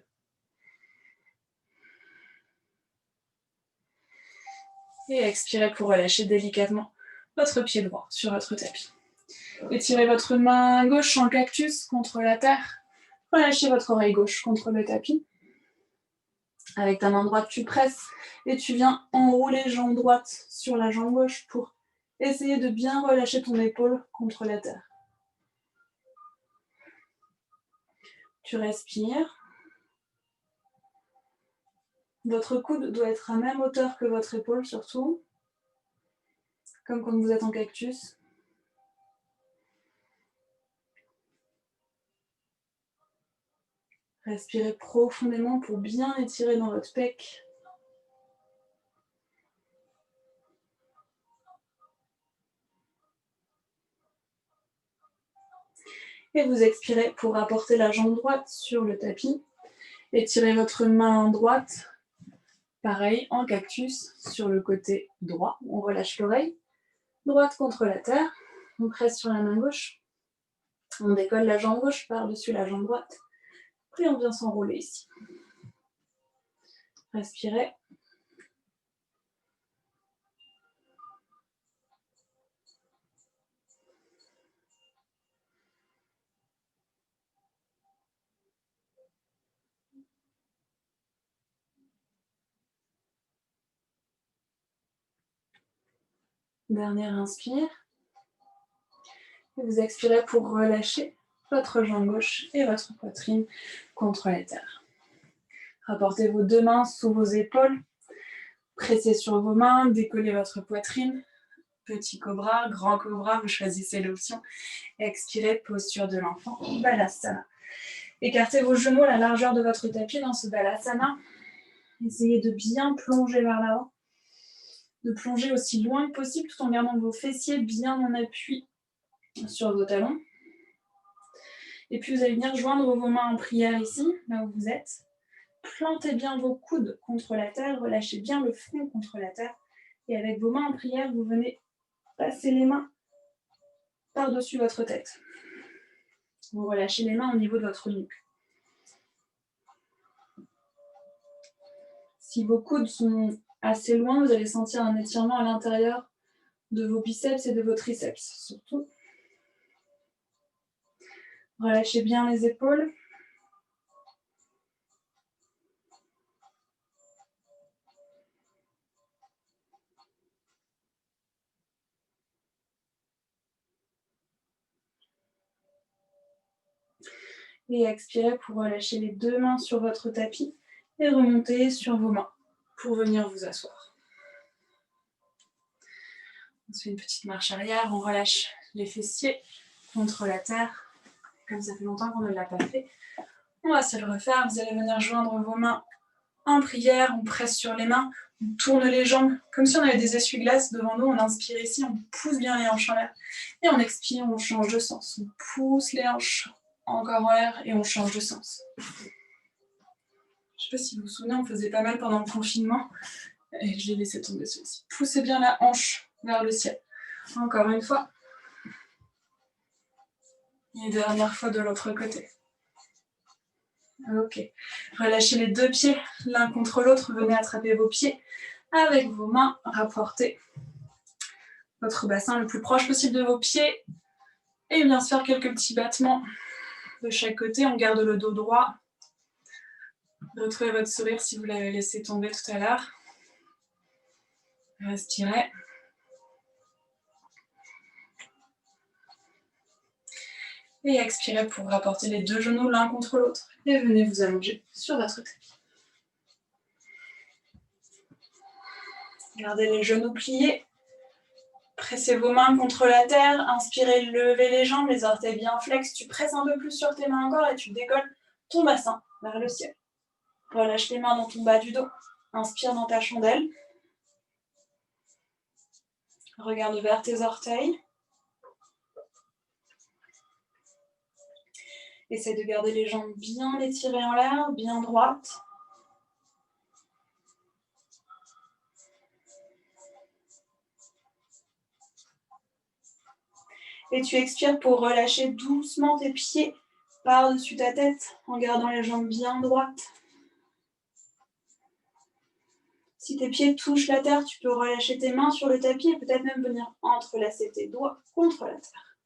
Et expirez pour relâcher délicatement votre pied droit sur votre tapis. Étirez votre main gauche en cactus contre la terre. Relâchez votre oreille gauche contre le tapis. Avec ta main droite, tu presses et tu viens enrouler jambe droite sur la jambe gauche pour essayer de bien relâcher ton épaule contre la terre. Tu respires. Votre coude doit être à même hauteur que votre épaule surtout, comme quand vous êtes en cactus. Respirez profondément pour bien étirer dans votre pec. Et vous expirez pour apporter la jambe droite sur le tapis. Étirez votre main droite, pareil, en cactus, sur le côté droit. On relâche l'oreille. Droite contre la terre. On presse sur la main gauche. On décolle la jambe gauche par-dessus la jambe droite. Puis on vient s'enrouler ici. Respirez. Dernière inspire. Et vous expirez pour relâcher votre jambe gauche et votre poitrine contre la terre. Rapportez vos 2 mains sous vos épaules. Pressez sur vos mains, décollez votre poitrine. Petit cobra, grand cobra, vous choisissez l'option. Expirez, posture de l'enfant, Balasana. Écartez vos genoux à la largeur de votre tapis dans ce Balasana. Essayez de bien plonger vers l'avant. De plonger aussi loin que possible tout en gardant vos fessiers bien en appui sur vos talons. Et puis vous allez venir joindre vos mains en prière ici, là où vous êtes. Plantez bien vos coudes contre la terre, relâchez bien le front contre la terre. Et avec vos mains en prière, vous venez passer les mains par-dessus votre tête. Vous relâchez les mains au niveau de votre nuque. Si vos coudes sont assez loin, vous allez sentir un étirement à l'intérieur de vos biceps et de vos triceps, surtout. Relâchez bien les épaules. Et expirez pour relâcher les 2 mains sur votre tapis et remonter sur vos mains pour venir vous asseoir. On se fait une petite marche arrière, on relâche les fessiers contre la terre. Comme ça fait longtemps qu'on ne l'a pas fait, on va se le refaire. Vous allez venir joindre vos mains en prière, on presse sur les mains, on tourne les jambes comme si on avait des essuie-glaces devant nous. On inspire ici, on pousse bien les hanches en l'air. Et on expire, on change de sens. On pousse les hanches encore en l'air et on change de sens. Je ne sais pas si vous vous souvenez, on faisait pas mal pendant le confinement. Et je l'ai laissé tomber celui-ci. Poussez bien la hanche vers le ciel. Encore une fois. Et dernière fois de l'autre côté. Ok. Relâchez les 2 pieds l'un contre l'autre. Venez attraper vos pieds avec vos mains. Rapportez votre bassin le plus proche possible de vos pieds. Et bien se faire quelques petits battements de chaque côté. On garde le dos droit. Retrouvez votre sourire si vous l'avez laissé tomber tout à l'heure. Respirez. Et expirez pour rapporter les 2 genoux l'un contre l'autre. Et venez vous allonger sur votre tapis. Gardez les genoux pliés. Pressez vos mains contre la terre. Inspirez, levez les jambes, les orteils bien flex. Tu presses un peu plus sur tes mains encore et tu décolles ton bassin vers le ciel. Relâche les mains dans ton bas du dos. Inspire dans ta chandelle. Regarde vers tes orteils. Essaye de garder les jambes bien étirées en l'air, bien droites. Et tu expires pour relâcher doucement tes pieds par-dessus ta tête en gardant les jambes bien droites. Si tes pieds touchent la terre, tu peux relâcher tes mains sur le tapis et peut-être même venir entrelacer tes doigts contre la terre.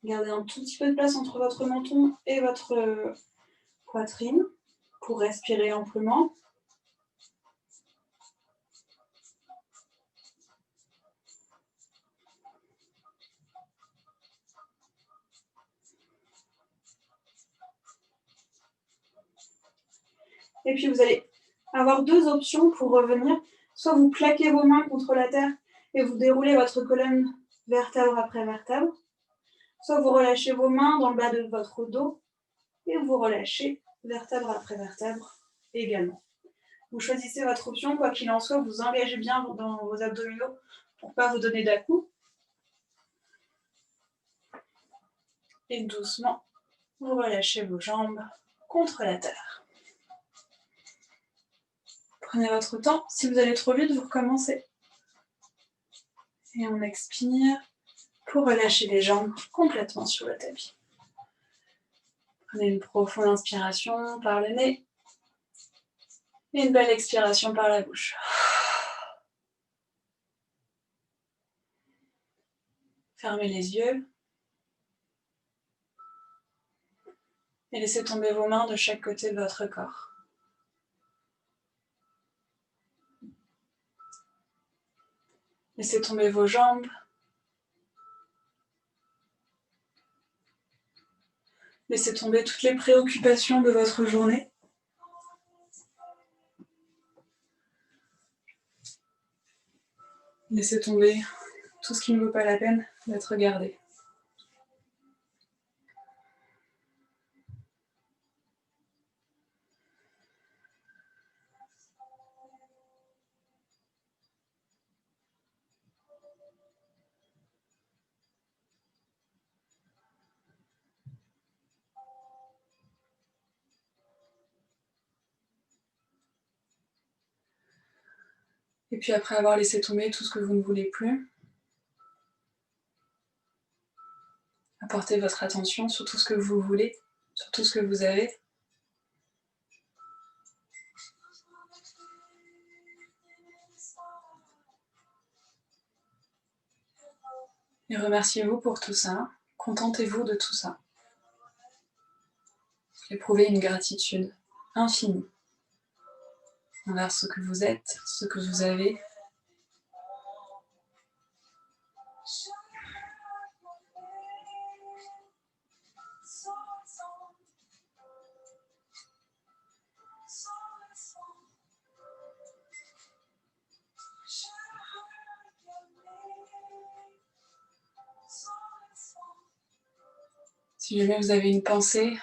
Gardez un tout petit peu de place entre votre menton et votre poitrine pour respirer amplement. Et puis vous allez avoir deux options pour revenir. Soit vous plaquez vos mains contre la terre et vous déroulez votre colonne vertèbre après vertèbre. Soit vous relâchez vos mains dans le bas de votre dos et vous relâchez vertèbre après vertèbre également. Vous choisissez votre option, quoi qu'il en soit, vous engagez bien dans vos abdominaux pour ne pas vous donner d'à-coups. Et doucement, vous relâchez vos jambes contre la terre. Prenez votre temps. Si vous allez trop vite, vous recommencez. Et on expire pour relâcher les jambes complètement sur le tapis. Prenez une profonde inspiration par le nez et une belle expiration par la bouche. Fermez les yeux et laissez tomber vos mains de chaque côté de votre corps. Laissez tomber vos jambes. Laissez tomber toutes les préoccupations de votre journée. Laissez tomber tout ce qui ne vaut pas la peine d'être gardé. Et puis après avoir laissé tomber tout ce que vous ne voulez plus, apportez votre attention sur tout ce que vous voulez, sur tout ce que vous avez. Et remerciez-vous pour tout ça. Contentez-vous de tout ça. Éprouvez une gratitude infinie envers ce que vous êtes, ce que vous avez. Si jamais vous avez une pensée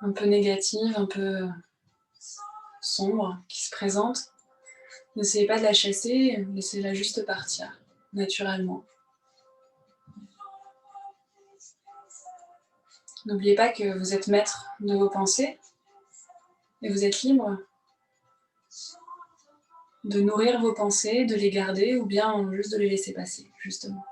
un peu négative, un peu sombre qui se présente, n'essayez pas de la chasser, laissez-la juste partir, naturellement. N'oubliez pas que vous êtes maître de vos pensées et vous êtes libre de nourrir vos pensées, de les garder ou bien juste de les laisser passer, justement.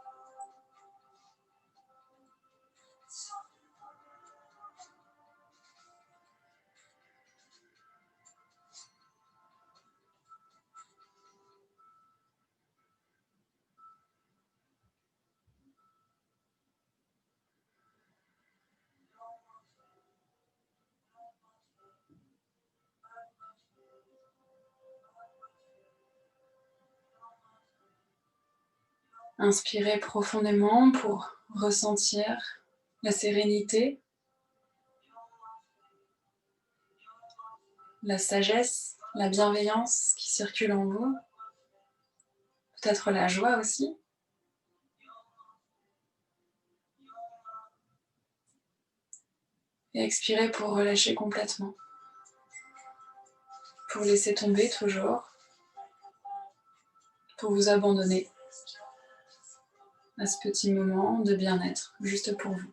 Inspirez profondément pour ressentir la sérénité, la sagesse, la bienveillance qui circule en vous, peut-être la joie aussi. Et expirez pour relâcher complètement, pour laisser tomber toujours, pour vous abandonner à ce petit moment de bien-être, juste pour vous.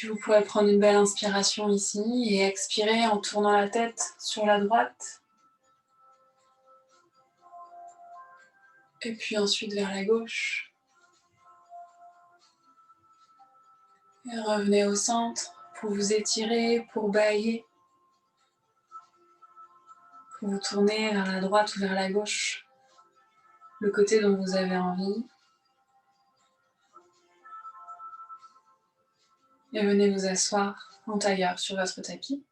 Puis vous pourrez prendre une belle inspiration ici et expirer en tournant la tête sur la droite. Et puis ensuite vers la gauche. Et revenez au centre pour vous étirer, pour bailler. Pour vous tourner vers la droite ou vers la gauche. Le côté dont vous avez envie. Et venez vous asseoir en tailleur sur votre tapis.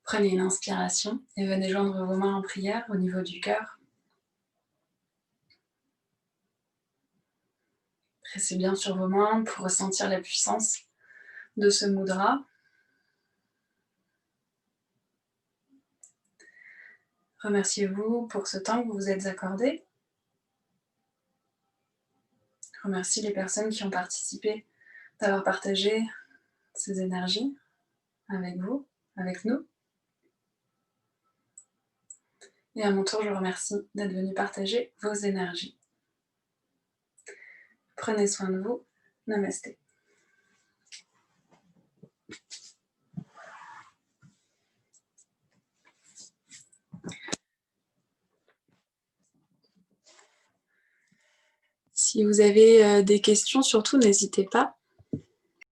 Prenez une inspiration et venez joindre vos mains en prière au niveau du cœur. Pressez bien sur vos mains pour ressentir la puissance de ce mudra. Remerciez-vous pour ce temps que vous vous êtes accordé. Remerciez les personnes qui ont participé d'avoir partagé ces énergies avec vous, avec nous. Et à mon tour, je vous remercie d'être venu partager vos énergies. Prenez soin de vous. Namasté. Si vous avez des questions, surtout n'hésitez pas.